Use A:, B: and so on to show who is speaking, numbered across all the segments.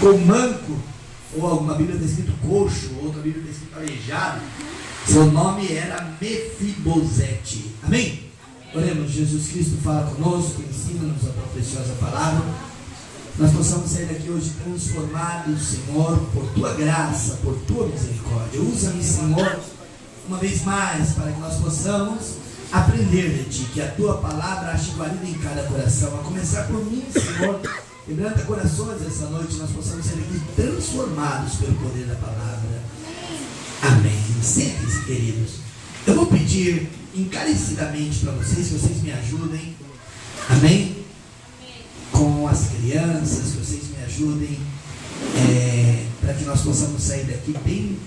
A: ficou manco, ou alguma Bíblia está escrito coxo, outra Bíblia está escrito aleijado. Seu nome era Mefibosete. Amém? Oremos. Jesus Cristo fala conosco, ensina-nos a tua preciosa palavra. Nós possamos sair daqui hoje transformados, Senhor, por tua graça, por tua misericórdia. Usa-me, Senhor, uma vez mais, para que nós possamos aprender de ti, que a tua palavra ache guarida em cada coração, a começar por mim, Senhor. Quebranta corações essa noite, nós possamos ser aqui transformados pelo poder da palavra. Amém. Sentem-se, queridos. Eu vou pedir encarecidamente para vocês que vocês me ajudem. Amém? Com as crianças, que vocês me ajudem para que nós possamos sair daqui bem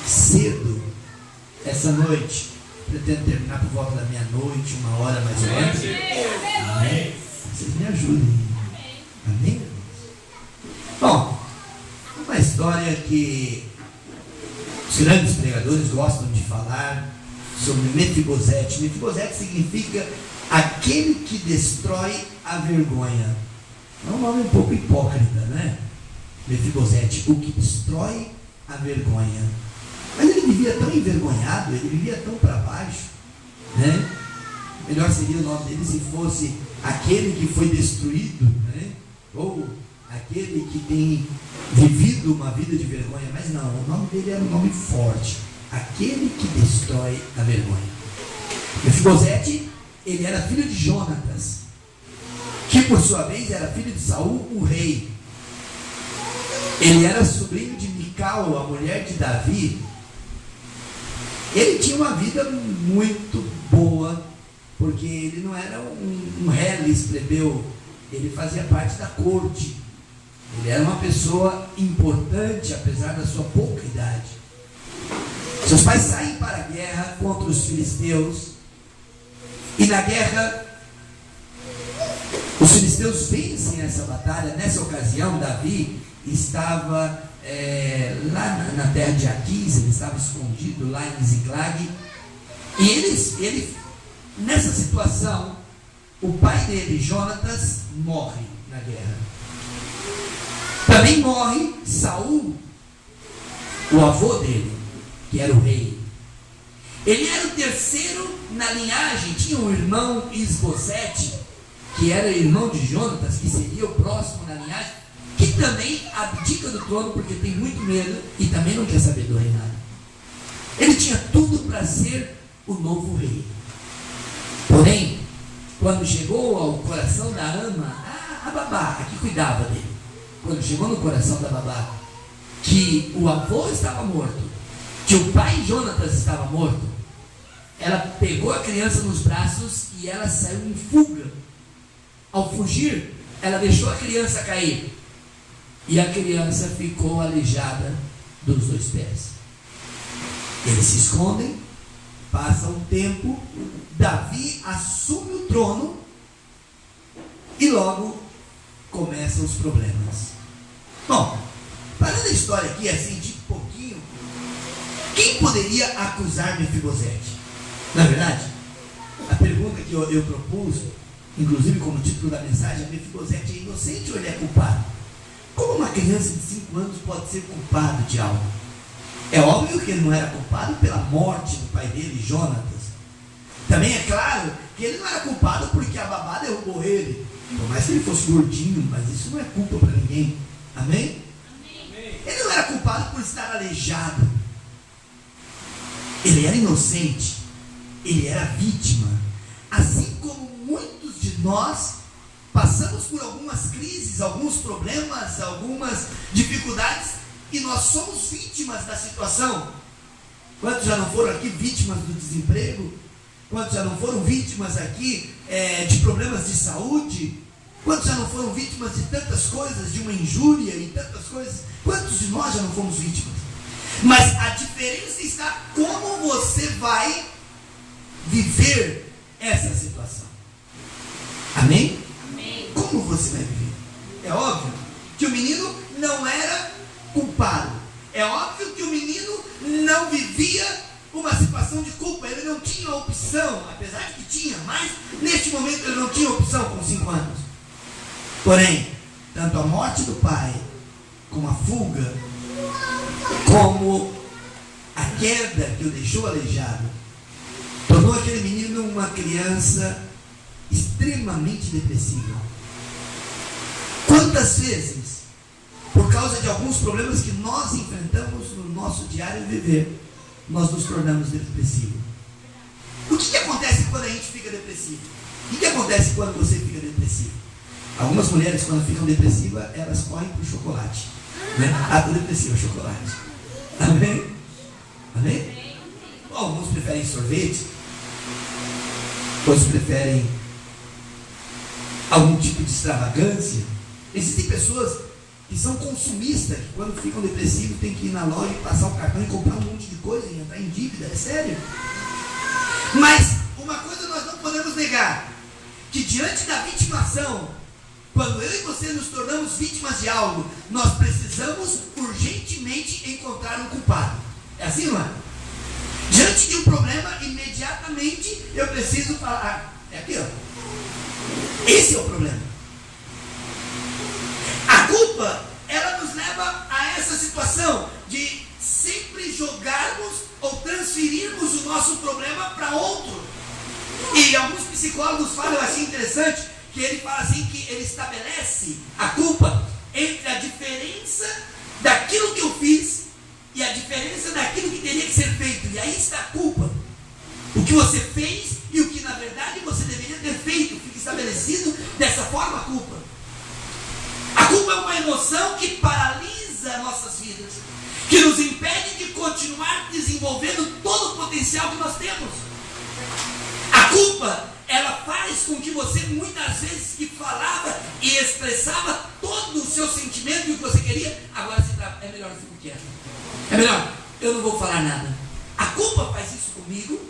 A: cedo essa noite. Pretendo terminar por volta da meia-noite, 1h mais ou menos. Amém? Vocês me ajudem. Amém? Bom, uma história que os grandes pregadores gostam de falar sobre Mefibosete. Mefibosete significa aquele que destrói a vergonha. É um nome um pouco hipócrita, né? Mefibosete, o que destrói a vergonha. Mas ele vivia tão envergonhado, ele vivia tão para baixo, né? Melhor seria o nome dele se fosse aquele que foi destruído, né? Ou aquele que tem vivido uma vida de vergonha. Mas não, o nome dele era um nome forte, aquele que destrói a vergonha. Mefibosete, ele era filho de Jonatas, que por sua vez era filho de Saul, o rei. Ele era sobrinho de Mical, a mulher de Davi. Ele tinha uma vida muito boa, porque ele não era um reles plebeu, ele fazia parte da corte. Ele era uma pessoa importante, apesar da sua pouca idade. Seus pais saem para a guerra contra os filisteus, e na guerra os filisteus vencem essa batalha. Nessa ocasião, Davi estava lá na terra de Aquis, ele estava escondido lá em Ziclag, e ele nessa situação, o pai dele, Jonatas, morre na guerra. Também morre Saul, o avô dele, que era o rei. Ele era o terceiro na linhagem. Tinha um irmão, Isbosete, que era irmão de Jonatas, que seria o próximo na linhagem, que também abdica do trono porque tem muito medo e também não quer saber do reinado. Ele tinha tudo para ser o novo rei. Porém, quando chegou ao coração da ama, a babá, que cuidava dele, quando chegou no coração da babá, que o avô estava morto, que o pai Jonatas estava morto, ela pegou a criança nos braços e ela saiu em fuga. Ao fugir, ela deixou a criança cair, e a criança ficou aleijada dos 2 pés. Eles se escondem, passa um tempo, Davi assume o trono e logo começam os problemas. Bom, parando a história aqui assim de pouquinho, quem poderia acusar Mefibosete? Na verdade, a pergunta que eu propus, inclusive como título da mensagem, é: Mefibosete é inocente ou ele é culpado? Como uma criança de 5 anos pode ser culpado de algo? É óbvio que ele não era culpado pela morte do pai dele, Jonatas. Também é claro que ele não era culpado porque a babá derrubou ele. Por mais que ele fosse gordinho, mas isso não é culpa para ninguém. Amém? Amém? Ele não era culpado por estar aleijado. Ele era inocente. Ele era vítima. Assim como muitos de nós passamos por algumas crises, alguns problemas, algumas dificuldades, e nós somos vítimas da situação. Quantos já não foram aqui vítimas do desemprego? Quantos já não foram vítimas aqui de problemas de saúde? Quantos já não foram vítimas de tantas coisas, de uma injúria e tantas coisas? Quantos de nós já não fomos vítimas? Mas a diferença está como você vai viver essa situação. Amém? Amém. Como você vai viver? É óbvio que o menino não era culpado. É óbvio que o menino não vivia uma situação de culpa. Ele não tinha opção, apesar de que tinha, mas neste momento ele não tinha opção com 5 anos. Porém, tanto a morte do pai como a fuga, como a queda que o deixou aleijado, tornou aquele menino uma criança extremamente depressiva. Quantas vezes, por causa de alguns problemas que nós enfrentamos no nosso diário viver, nós nos tornamos depressivos? O que acontece quando a gente fica depressivo? O que acontece quando você fica depressivo? Algumas mulheres, quando ficam depressivas, elas correm para o chocolate, né? Ah, estou depressiva, chocolate. Amém? Amém? Alguns preferem sorvete, outros preferem algum tipo de extravagância. Existem pessoas que são consumistas, que quando ficam depressivos tem que ir na loja e passar o cartão e comprar um monte de coisa e entrar em dívida, é sério. Mas uma coisa nós não podemos negar, que diante da vitimação, quando eu e você nos tornamos vítimas de algo, nós precisamos urgentemente encontrar um culpado. É assim, não é? Diante de um problema, imediatamente eu preciso falar, é aqui, ó. Esse é o problema. A culpa, ela nos leva a essa situação de sempre jogarmos ou transferirmos o nosso problema para outro. E alguns psicólogos falam, eu achei interessante, que ele fala assim, que ele estabelece a culpa entre a diferença daquilo que eu fiz e a diferença daquilo que teria que ser feito. E aí está a culpa. O que você fez e o que na verdade você deveria ter feito. Fica estabelecido dessa forma a culpa. A culpa é uma emoção que paralisa nossas vidas, que nos impede de continuar desenvolvendo todo o potencial que nós temos. A culpa, ela faz com que você muitas vezes que falava e expressava todo o seu sentimento e o que você queria, agora é melhor eu ficar quieto. É melhor, eu não vou falar nada. A culpa faz isso comigo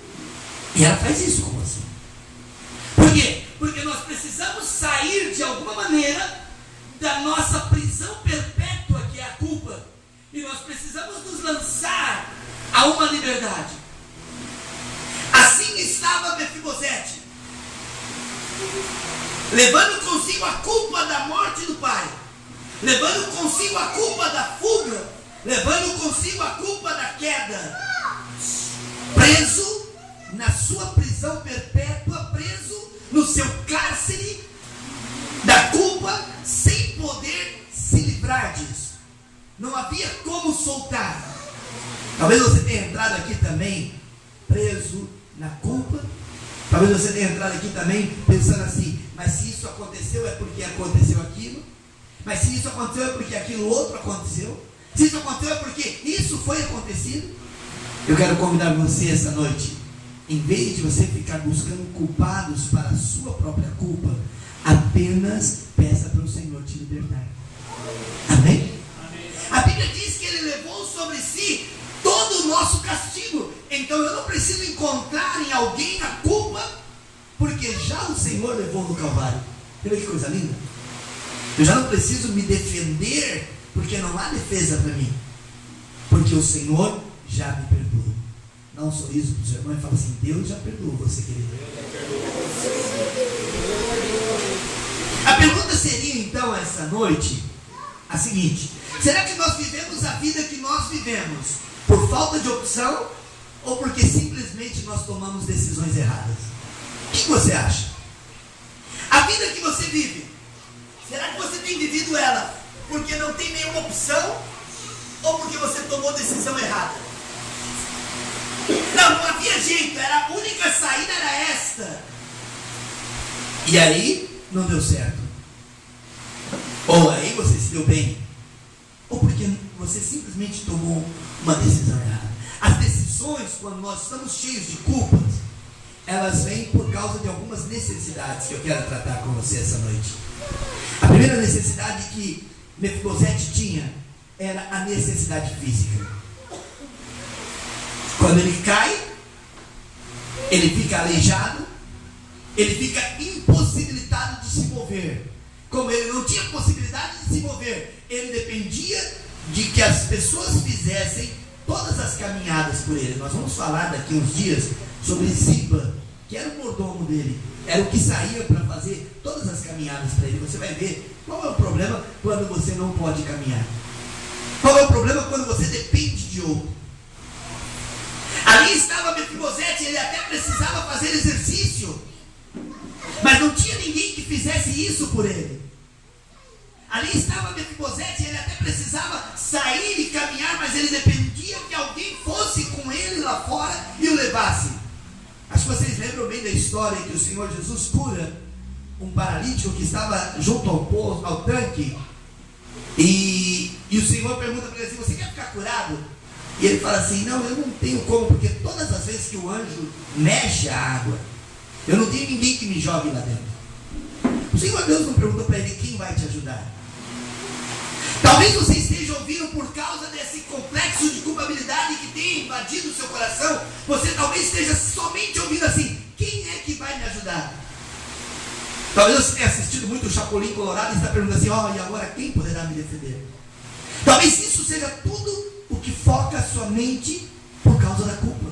A: e ela faz isso com você. Por quê? Porque nós precisamos sair de alguma maneira da nossa prisão perpétua, que é a culpa, e nós precisamos nos lançar a uma liberdade. Assim estava Mefibosete, levando consigo a culpa da morte do pai, levando consigo a culpa da fuga, levando consigo a culpa da queda, preso na sua prisão perpétua, preso no seu cárcere da culpa, sem poder se livrar disso. Não havia como soltar. Talvez você tenha entrado aqui também preso na culpa. Talvez você tenha entrado aqui também pensando assim, mas se isso aconteceu é porque aconteceu aquilo. Mas se isso aconteceu é porque aquilo outro aconteceu. Se isso aconteceu é porque isso foi acontecido. Eu quero convidar você essa noite, em vez de você ficar buscando culpados para a sua própria culpa, apenas peça para o Senhor te libertar. Amém? Amém? A Bíblia diz que Ele levou sobre si todo o nosso castigo. Então eu não preciso encontrar em alguém a culpa, porque já o Senhor levou no Calvário. Olha que coisa linda. Eu já não preciso me defender, porque não há defesa para mim, porque o Senhor já me perdoou. Dá um sorriso para o seu irmão e fala assim: Deus já perdoou você, querido. A pergunta seria então essa noite a seguinte: será que nós vivemos a vida que nós vivemos por falta de opção ou porque simplesmente nós tomamos decisões erradas? O que você acha? A vida que você vive, será que você tem vivido ela porque não tem nenhuma opção ou porque você tomou decisão errada? Não havia jeito, era a única saída, era esta. E aí não deu certo. Ou aí você se deu bem, ou porque você simplesmente tomou uma decisão errada. As decisões, quando nós estamos cheios de culpas, elas vêm por causa de algumas necessidades que eu quero tratar com você essa noite. A primeira necessidade que Mefibosete tinha era a necessidade física. Quando ele cai, ele fica aleijado, ele fica impossibilitado de se mover. Como ele não tinha possibilidade de se mover, ele dependia de que as pessoas fizessem todas as caminhadas por ele. Nós vamos falar daqui uns dias sobre Ziba, que era o mordomo dele, era o que saía para fazer todas as caminhadas para ele. Você vai ver qual é o problema quando você não pode caminhar. isso por ele. Ali estava Mefibosete, ele até precisava sair e caminhar, mas ele dependia que alguém fosse com ele lá fora e o levasse. Acho que vocês lembram bem da história que o Senhor Jesus cura um paralítico que estava junto ao poço, ao tanque, e o Senhor pergunta para ele assim: você quer ficar curado? E ele fala assim: não, eu não tenho como, porque todas as vezes que o anjo mexe a água, eu não tenho ninguém que me jogue lá dentro. O Senhor Deus não perguntou para ele: quem vai te ajudar? Talvez você esteja ouvindo por causa desse complexo de culpabilidade que tem invadido o seu coração. Você talvez esteja somente ouvindo assim: quem é que vai me ajudar? Talvez você tenha assistido muito o Chapolin Colorado e está perguntando assim: ó, e agora quem poderá me defender? Talvez isso seja tudo o que foca a sua mente por causa da culpa.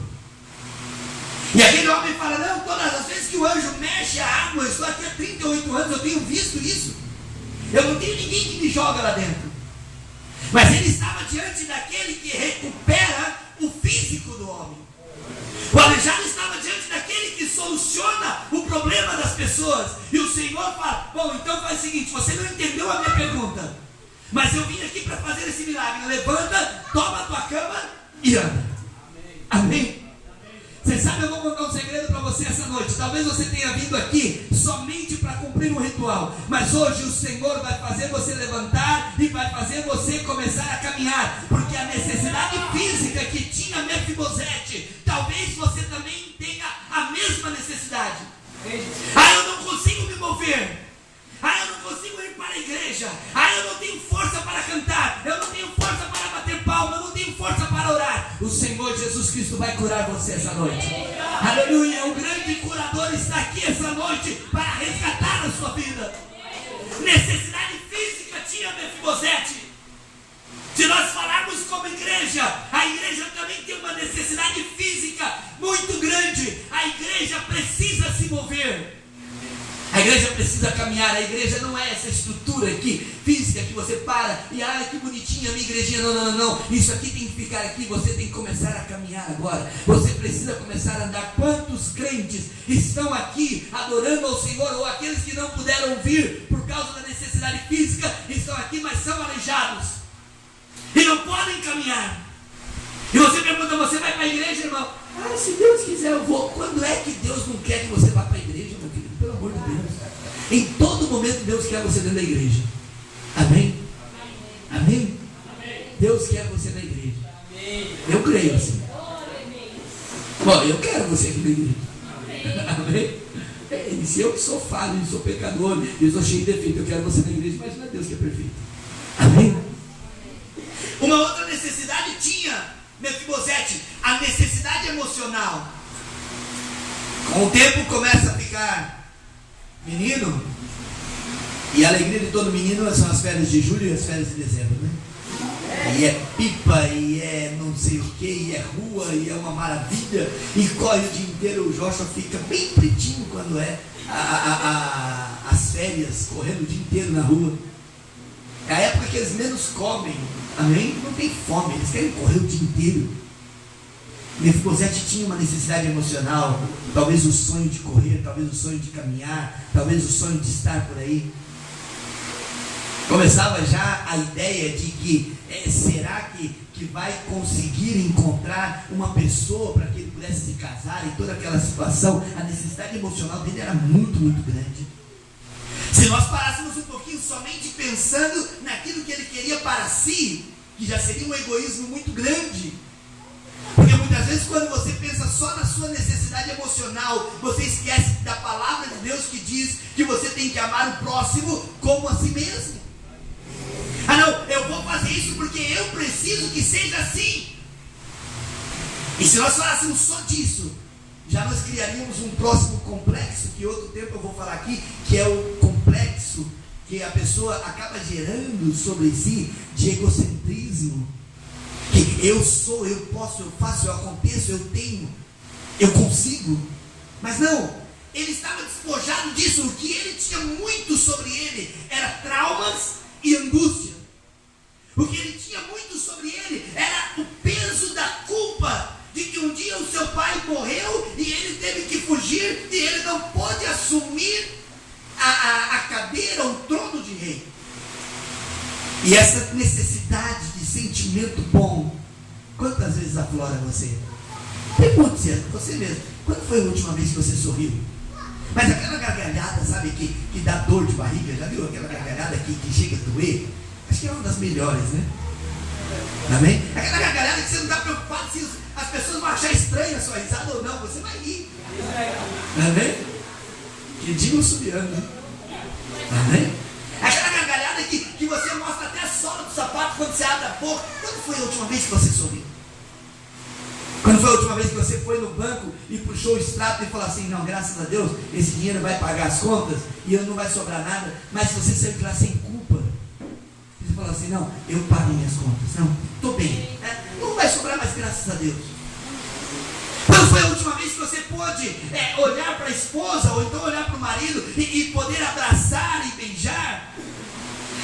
A: E aquele homem fala: não, todas as vezes que o anjo mexe a água, eu estou aqui há 38 anos, eu tenho visto isso. Eu não tenho ninguém que me joga lá dentro. Mas ele estava diante daquele que recupera o físico do homem. O aleijado estava diante daquele que soluciona o problema das pessoas. E o Senhor fala: bom, então faz o seguinte, você não entendeu a minha pergunta, mas eu vim aqui para fazer esse milagre. Levanta, toma a tua cama e anda. Amém? Você sabe, eu vou contar um segredo para você essa noite. Talvez você tenha vindo aqui somente para cumprir um ritual, mas hoje o Senhor vai fazer você levantar e vai fazer você começar a caminhar, porque a necessidade física que tinha Mefibosete, talvez você também tenha a mesma necessidade. Eu não consigo me mover. Eu não consigo ir para a igreja. Eu não tenho força para cantar. Eu não tenho força para bater palma. Eu não tenho força para orar. O Senhor Jesus Cristo vai curar você essa noite. Aleluia. O grande curador está aqui essa noite para resgatar a sua vida. Necessidade física tinha Mefibosete. Se nós falarmos como igreja, a igreja também tem uma necessidade física muito grande. A igreja precisa se mover. A igreja precisa caminhar. A igreja não é essa estrutura aqui, física, que você para e que bonitinha a minha igrejinha. Não. Isso aqui tem que ficar aqui. Você tem que começar a caminhar agora. Você precisa começar a andar. Quantos crentes estão aqui adorando ao Senhor, ou aqueles que não puderam vir por causa da necessidade física, estão aqui, mas são aleijados e não podem caminhar. E você pergunta: você vai para a igreja, irmão? Se Deus quiser eu vou. Quando é que Deus não quer que você vá para a igreja, meu querido? Pelo amor de Deus. Em todo momento Deus quer você dentro da igreja. Amém? Amém? Deus quer você na igreja. Eu creio assim. Bom, eu quero você aqui na igreja. Amém? E se eu sou falho, eu sou pecador, eu sou cheio de defeito, eu quero você na igreja. Imagina Deus que é perfeito. Amém? Uma outra necessidade tinha Mefibosete: a necessidade emocional. Com o tempo começa a ficar menino, e a alegria de todo menino são as férias de julho e as férias de dezembro, né? E é pipa, e é não sei o que, e é rua, e é uma maravilha, e corre o dia inteiro. O Joshua fica bem pretinho quando é as férias, correndo o dia inteiro na rua. É a época que eles menos comem. Amém? Não tem fome, eles querem correr o dia inteiro. Mefibosete tinha uma necessidade emocional, talvez o sonho de correr, talvez o sonho de caminhar, talvez o sonho de estar por aí. Começava já a ideia de que será que vai conseguir encontrar uma pessoa para que ele pudesse se casar, e toda aquela situação. A necessidade emocional dele era muito, muito grande. Se nós parássemos um pouquinho somente pensando naquilo que ele queria para si, que já seria um egoísmo muito grande. Porque muitas vezes, quando você pensa só na sua necessidade emocional, você esquece da palavra de Deus que diz que você tem que amar o próximo como a si mesmo. Não, eu vou fazer isso porque eu preciso que seja assim. E se nós falássemos só disso, já nós criaríamos um próximo complexo, que outro tempo eu vou falar aqui, que é o complexo que a pessoa acaba gerando sobre si de egocentrismo. Que eu sou, eu posso, eu faço, eu aconteço, eu tenho, eu consigo. Mas não, ele estava despojado disso. O que ele tinha muito sobre ele era traumas e angústia. O que ele tinha muito sobre ele era o peso da culpa de que um dia o seu pai morreu e ele teve que fugir, e ele não pôde assumir a cadeira E essa necessidade de sentimento bom, quantas vezes aflora você? Pergunte-se você mesmo, quando foi a última vez que você sorriu? Mas aquela gargalhada, sabe, que dá dor de barriga, já viu aquela gargalhada que chega a doer? Acho que é uma das melhores, né? Amém? Aquela gargalhada que você não está preocupado se as pessoas vão achar estranha a sua risada ou não, você vai rir. Amém? Que diga o subiano, né? Amém? Aquela gargalhada que você mostra até a sola do sapato quando você abre a boca. Quando foi a última vez que você sorriu? Quando foi a última vez que você foi no banco e puxou o extrato e falou assim, não, graças a Deus, esse dinheiro vai pagar as contas e não vai sobrar nada, mas se você sair de lá sem culpa, você falou assim, não, eu pago minhas contas, não, estou bem, não vai sobrar mais, graças a Deus. Quando foi a última vez que você pôde olhar para a esposa ou então olhar para o marido e poder abraçar e beijar,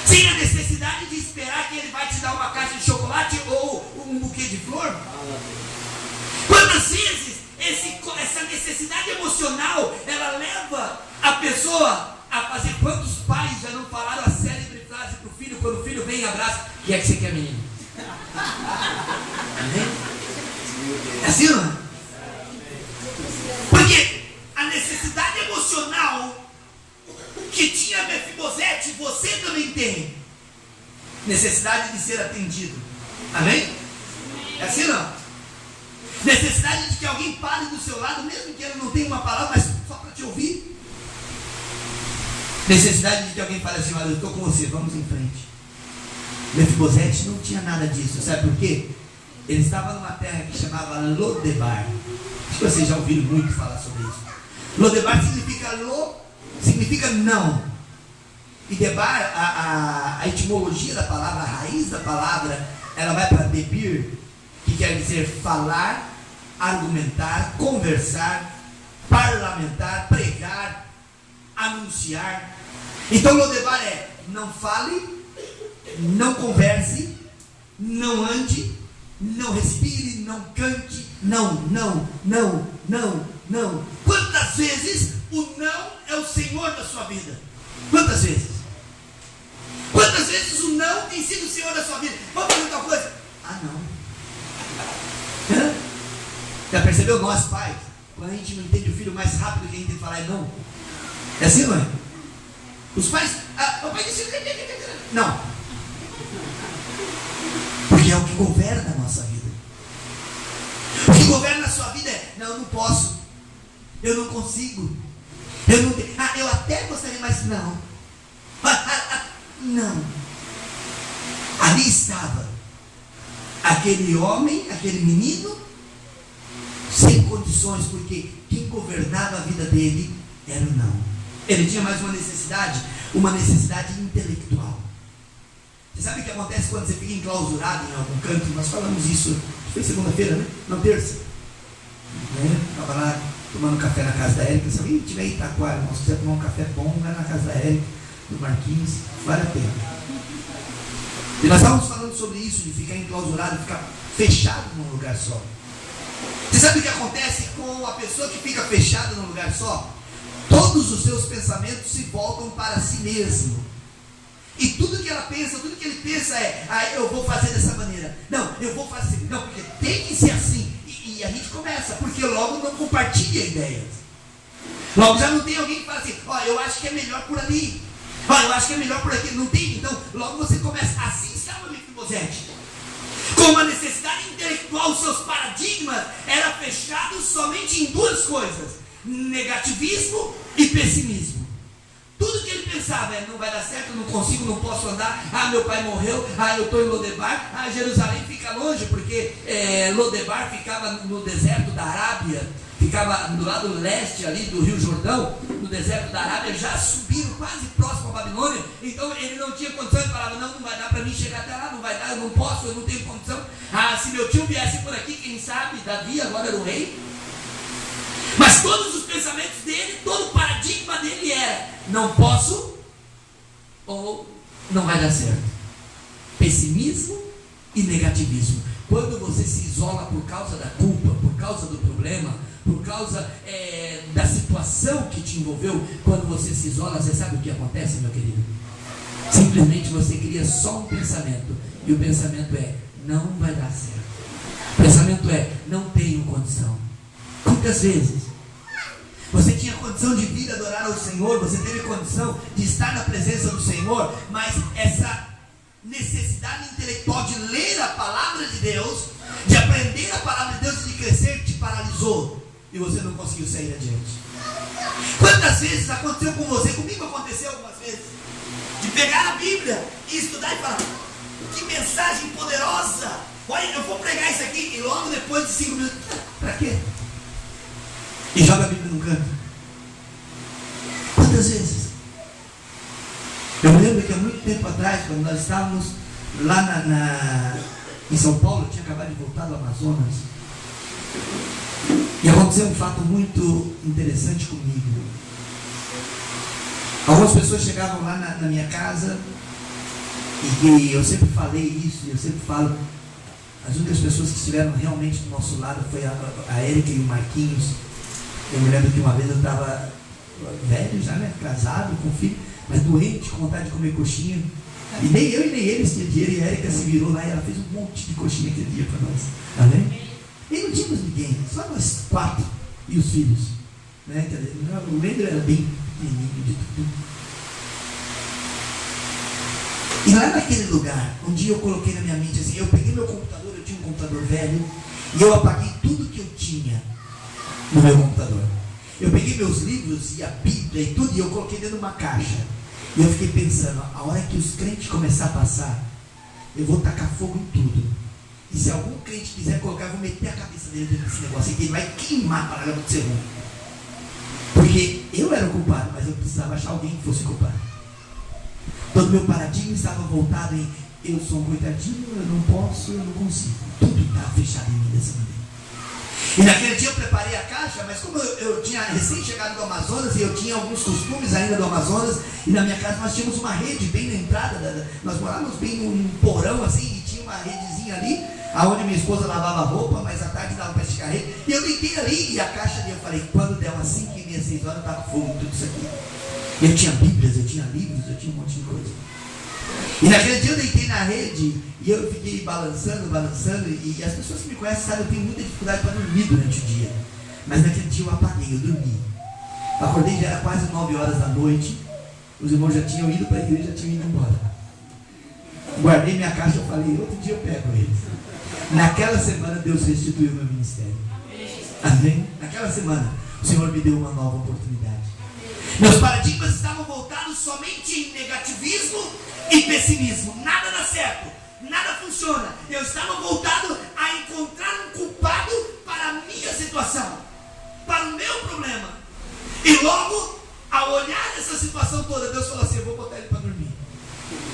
A: sem a necessidade de esperar que ele vai te dar uma caixa de chocolate ou um buquê de flor? Quantas vezes essa necessidade emocional, ela leva a pessoa a fazer, quantos pais já não falaram a célebre frase para o filho, quando o filho vem e abraça, o que é que você quer, menino? Amém? É assim, não é? Porque a necessidade emocional que tinha Mefibosete, você também tem. Necessidade de ser atendido. Amém? É assim, não? Necessidade de que alguém pare do seu lado, mesmo que ele não tenha uma palavra, mas só para te ouvir. Necessidade de que alguém fale assim, olha, eu estou com você, vamos em frente. Mefibosete não tinha nada disso, sabe por quê? Ele estava numa terra que chamava Lodebar. Acho que vocês já ouviram muito falar sobre isso. Lodebar significa não. E Debar, a etimologia da palavra, a raiz da palavra, ela vai para debir, que quer dizer falar, argumentar, conversar, parlamentar, pregar, anunciar. Então Lodebar é não fale, não converse, não ande, não respire, não cante, não. Quantas vezes o não é o Senhor da sua vida? Quantas vezes? Quantas vezes o não tem sido o Senhor da sua vida? Vamos fazer tal coisa? Ah, não. Já percebeu? Nós pais, quando a gente não entende o filho, mais rápido que a gente tem que falar é não. É assim, não é? Os pais, o pai disse não, porque é o que governa a nossa vida. O que governa a sua vida é, não, eu não posso, eu não consigo, eu não tenho, eu até gostaria, mas não, não. Ali estava aquele homem, aquele menino, sem condições, porque quem governava a vida dele era o não. Ele tinha mais uma necessidade intelectual. Você sabe o que acontece quando você fica enclausurado em algum canto? Nós falamos isso, foi segunda-feira, né? Não, terça. Estava lá tomando café na casa da Érica. Se alguém tiver em Itaquara, se quiser tomar um café bom, vai na casa da Érica, do Marquinhos, vale a pena. E nós estávamos falando sobre isso, de ficar enclausurado, de ficar fechado num lugar só. Você sabe o que acontece com a pessoa que fica fechada num lugar só? Todos os seus pensamentos se voltam para si mesmo. E tudo que ela pensa, tudo que ele pensa é, eu vou fazer dessa maneira. Não, eu vou fazer, não, porque tem que ser assim. E a gente começa, porque logo não compartilha ideias. Logo já não tem alguém que fala assim, eu acho que é melhor por ali. Eu acho que é melhor por aqui. Não tem, então logo você começa. Assim estava Mefibosete. Com uma necessidade intelectual, os seus paradigmas eram fechados somente em duas coisas: negativismo e pessimismo. Tudo que ele pensava não vai dar certo, não consigo, não posso andar, meu pai morreu, eu estou em Lodebar, Jerusalém fica longe, porque Lodebar ficava no deserto da Arábia, ficava do lado leste ali do Rio Jordão, no deserto da Arábia, já subindo quase próximo à Babilônia. Então ele não tinha condição, ele falava, não vai dar para mim chegar até lá, não vai dar, eu não posso, eu não tenho condição. Se meu tio viesse por aqui, quem sabe, Davi agora era o rei. Mas todos os pensamentos dele, todo o paradigma dele era, não posso ou não vai dar certo. Pessimismo e negativismo. Quando você se isola por causa da culpa, por causa do problema, por causa da situação que te envolveu, quando você se isola, você sabe o que acontece, meu querido? Simplesmente você cria só um pensamento. E o pensamento é: não vai dar certo. O pensamento é: não tenho condição. Quantas vezes você tinha condição de vir adorar ao Senhor, você teve condição de estar na presença do Senhor, mas essa necessidade intelectual de ler a palavra de Deus, de aprender a palavra de Deus e de crescer, te paralisou e você não conseguiu sair adiante. Quantas vezes aconteceu com você? Comigo aconteceu algumas vezes, de pegar a Bíblia e estudar e falar: que mensagem poderosa, olha, eu vou pregar isso aqui, e logo depois de 5 minutos, para quê? E joga a Bíblia no canto. Quantas vezes? Eu me lembro que há muito tempo atrás, quando nós estávamos lá em São Paulo, eu tinha acabado de voltar do Amazonas, e aconteceu um fato muito interessante comigo. Algumas pessoas chegavam lá na minha casa, e eu sempre falei isso, e eu sempre falo, as únicas pessoas que estiveram realmente do nosso lado foi a Érica e o Marquinhos. Eu me lembro que uma vez eu estava velho já, né, casado, com filho, mas doente, com vontade de comer coxinha, e nem eu e nem eles tinham dinheiro, e a Érica se virou lá e ela fez um monte de coxinha aquele dia para nós, amém? E não tínhamos ninguém, só nós 4 e os filhos, né? Quer dizer, o Leandro era bem pequenininho de tudo. E lá naquele lugar, um dia eu coloquei na minha mente assim, eu peguei meu computador, eu tinha um computador velho, e eu apaguei tudo que eu tinha no meu computador. Eu peguei meus livros e a Bíblia e tudo, e eu coloquei dentro de uma caixa. E eu fiquei pensando, a hora que os crentes começar a passar, eu vou tacar fogo em tudo. E se algum crente quiser colocar, eu vou meter a cabeça dele dentro desse negócio aqui, ele vai queimar para ela ser ruim. Porque eu era o culpado, mas eu precisava achar alguém que fosse culpado. Todo meu paradigma estava voltado em: eu sou um coitadinho, eu não posso, eu não consigo. Tudo estava fechado em mim dessa maneira. E naquele dia eu preparei a caixa, mas como eu tinha recém chegado do Amazonas, e eu tinha alguns costumes ainda do Amazonas, e na minha casa nós tínhamos uma rede bem na entrada, nós morávamos bem num porão assim, e tinha uma redezinha ali, aonde minha esposa lavava roupa, mas à tarde dava para esticar a rede, e eu deitei ali, e a caixa ali, eu falei, quando der umas 5h30, 6 horas, eu tava com fogo em tudo isso aqui. Eu tinha bíblias, eu tinha livros, eu tinha um monte de coisa. E naquele dia eu deitei na rede e eu fiquei balançando, e as pessoas que me conhecem sabem, eu tenho muita dificuldade para dormir durante o dia. Mas naquele dia eu apaguei, eu dormi. Acordei, já era quase 9 horas da noite, os irmãos já tinham ido para a igreja, já tinham ido embora. Guardei minha caixa, eu falei, outro dia eu pego eles. Naquela semana Deus restituiu meu ministério. Amém? Naquela semana o Senhor me deu uma nova oportunidade. Meus paradigmas estavam voltados somente em negativismo e pessimismo. Nada dá certo, nada funciona. Eu estava voltado a encontrar um culpado para a minha situação, para o meu problema. E logo, ao olhar essa situação toda, Deus falou assim: eu vou botar ele para dormir.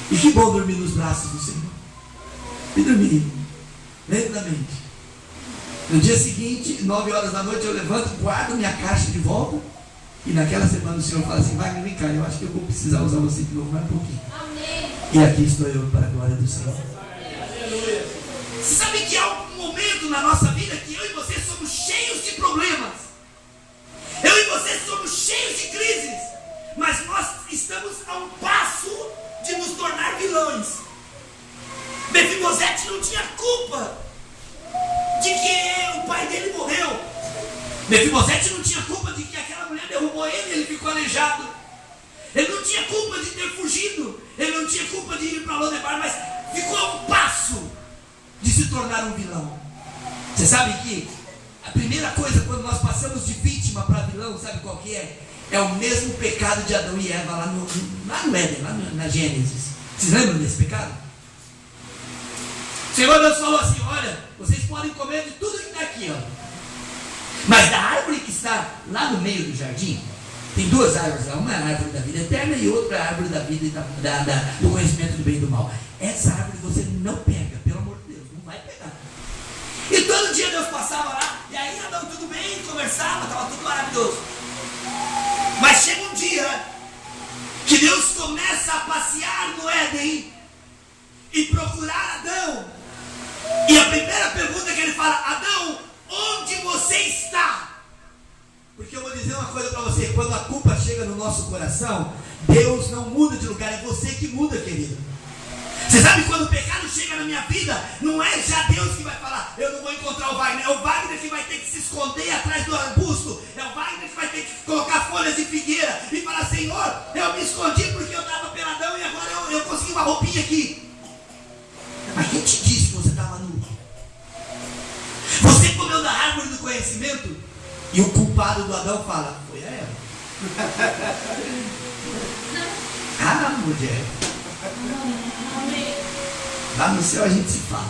A: E que bom dormir nos braços do Senhor. E dormi lentamente. No dia seguinte, 9 horas da noite, eu levanto, guardo minha caixa de volta. E naquela semana o Senhor fala assim: Wagner, vem cá, eu acho que eu vou precisar usar você de novo mais um pouquinho. Amém. E aqui estou eu para a glória do Senhor. Você sabe que há um momento na nossa vida que eu e você somos cheios de problemas. Eu e você somos cheios de crises. Mas nós estamos a um passo de nos tornar vilões. Mefibosete não tinha culpa de que o pai dele morreu. Mefibosete não tinha culpa de que aquela mulher derrubou ele e ele ficou aleijado. Ele não tinha culpa de ter fugido. Ele não tinha culpa de ir para Lodebar, mas ficou a um passo de se tornar um vilão. Você sabe que a primeira coisa quando nós passamos de vítima para vilão, sabe qual que é? É o mesmo pecado de Adão e Eva lá no Éden, lá na Gênesis. Vocês lembram desse pecado? O Senhor Deus falou assim: olha, vocês podem comer de tudo que está aqui, ó. Mas da árvore que está lá no meio do jardim, tem 2 árvores lá, uma é a árvore da vida eterna e outra é a árvore da vida e do conhecimento do bem e do mal. Essa árvore você não pega, pelo amor de Deus, não vai pegar. E todo dia Deus passava lá, e aí andava tudo bem, conversava, estava tudo maravilhoso. Mas chega um dia que Deus começa a passear no Éden e procurar Adão. E a primeira pergunta que ele fala: Adão, onde você está? Porque eu vou dizer dizer uma coisa para você: quando a culpa chega no nosso coração, Deus não muda de lugar, é você que muda, querido. Você sabe, quando o pecado chega na minha vida, não é já Deus que vai falar: eu não vou encontrar o Wagner. É o Wagner que vai ter que se esconder atrás do arbusto. É o Wagner que vai ter que colocar folhas de figueira e falar: Senhor, eu me escondi porque eu estava peladão e agora eu consegui uma roupinha aqui. Mas quem te disse que você estava nu? Você comeu da árvore do conhecimento e o culpado do Adão fala: foi a Eva. Ah, mulher. Lá no céu a gente se fala.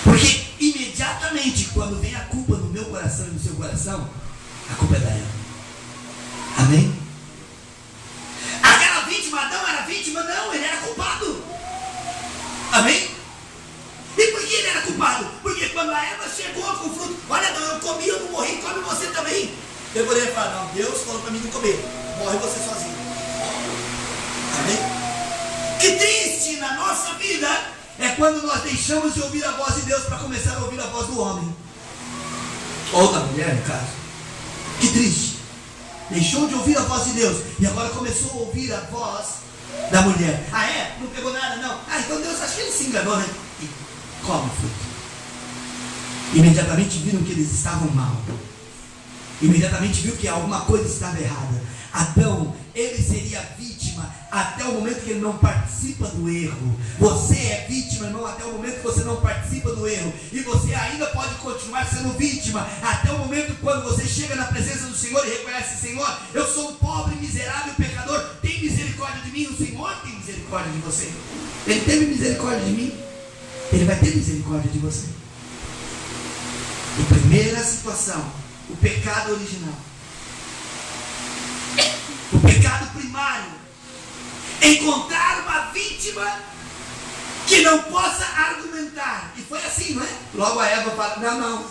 A: Porque imediatamente quando vem a culpa no meu coração e no seu coração, a culpa é da Eva. Amém? Aquela vítima, Adão era vítima? Não, ele era culpado. Amém? E por que ele era culpado? Porque quando a Eva chegou com o fruto: olha, Adão, eu comi, eu não morri, come você também. Eu poderia falar: não, Deus falou para mim não comer, morre você sozinho. Amém? Que triste na nossa vida é quando nós deixamos de ouvir a voz de Deus para começar a ouvir a voz do homem ou da mulher, no caso. Que triste. Deixou de ouvir a voz de Deus e agora começou a ouvir a voz da mulher. Ah, é? Não pegou nada, não? Ah, então Deus, acho que ele se enganou, né? E come o fruto. Imediatamente viram que eles estavam mal. Imediatamente viu que alguma coisa estava errada. Adão, ele seria vítima até o momento que ele não participa do erro. Você é vítima, irmão, até o momento que você não participa do erro. E você ainda pode continuar sendo vítima até o momento quando você chega na presença do Senhor e reconhece: Senhor, eu sou um pobre, miserável pecador, tem misericórdia de mim. O Senhor tem misericórdia de você. Ele teve misericórdia de mim, Ele vai ter misericórdia de você. E primeira situação, o pecado original, o pecado primário: encontrar uma vítima que não possa argumentar. E foi assim, não é? Logo a Eva fala: não,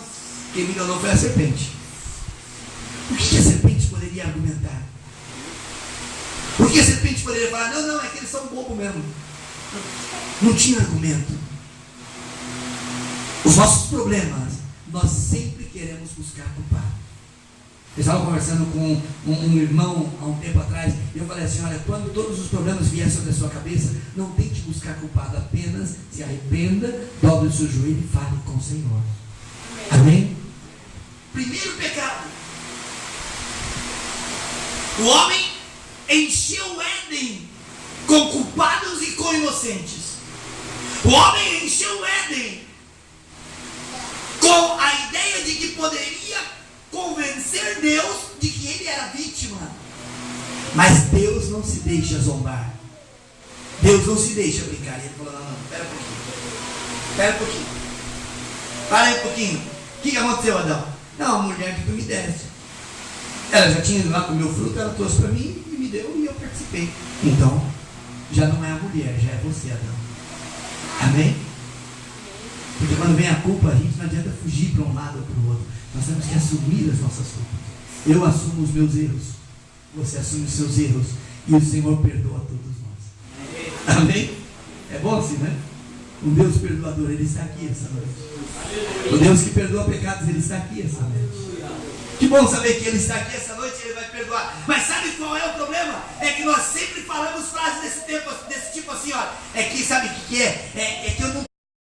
A: quem me enganou foi a serpente. O que a serpente poderia argumentar? O que a serpente poderia falar? Não, é que eles são bobos mesmo. Não tinha argumento. Os nossos problemas, nós sempre queremos buscar culpado. Eu estava conversando com um irmão há um tempo atrás, e eu falei assim: olha, quando todos os problemas vierem sobre a sua cabeça, não tente buscar culpado, apenas se arrependa, dobre o seu joelho e fale com o Senhor. Amém? Primeiro pecado: o homem encheu o Éden com culpados e com inocentes. O homem encheu o Éden com a ideia de que poderia convencer Deus de que ele era vítima. Mas Deus não se deixa zombar. Deus não se deixa brincar. E ele falou: não, espera um pouquinho. Para aí um pouquinho. O que aconteceu, Adão? Não, a mulher que tu me deste, ela já tinha ido lá comer o fruto, ela trouxe para mim e me deu e eu participei. Então, já não é a mulher, já é você, Adão. Amém? Porque quando vem a culpa, a gente não adianta fugir para um lado ou para o outro. Nós temos que assumir as nossas culpas. Eu assumo os meus erros, você assume os seus erros, e o Senhor perdoa todos nós. Amém? É bom assim, né? O Deus perdoador, Ele está aqui essa noite. O Deus que perdoa pecados, Ele está aqui essa noite. Que bom saber que Ele está aqui essa noite e Ele vai perdoar. Mas sabe qual é o problema? É que nós sempre falamos frases desse tipo assim, olha. É que, sabe o que é? É que eu não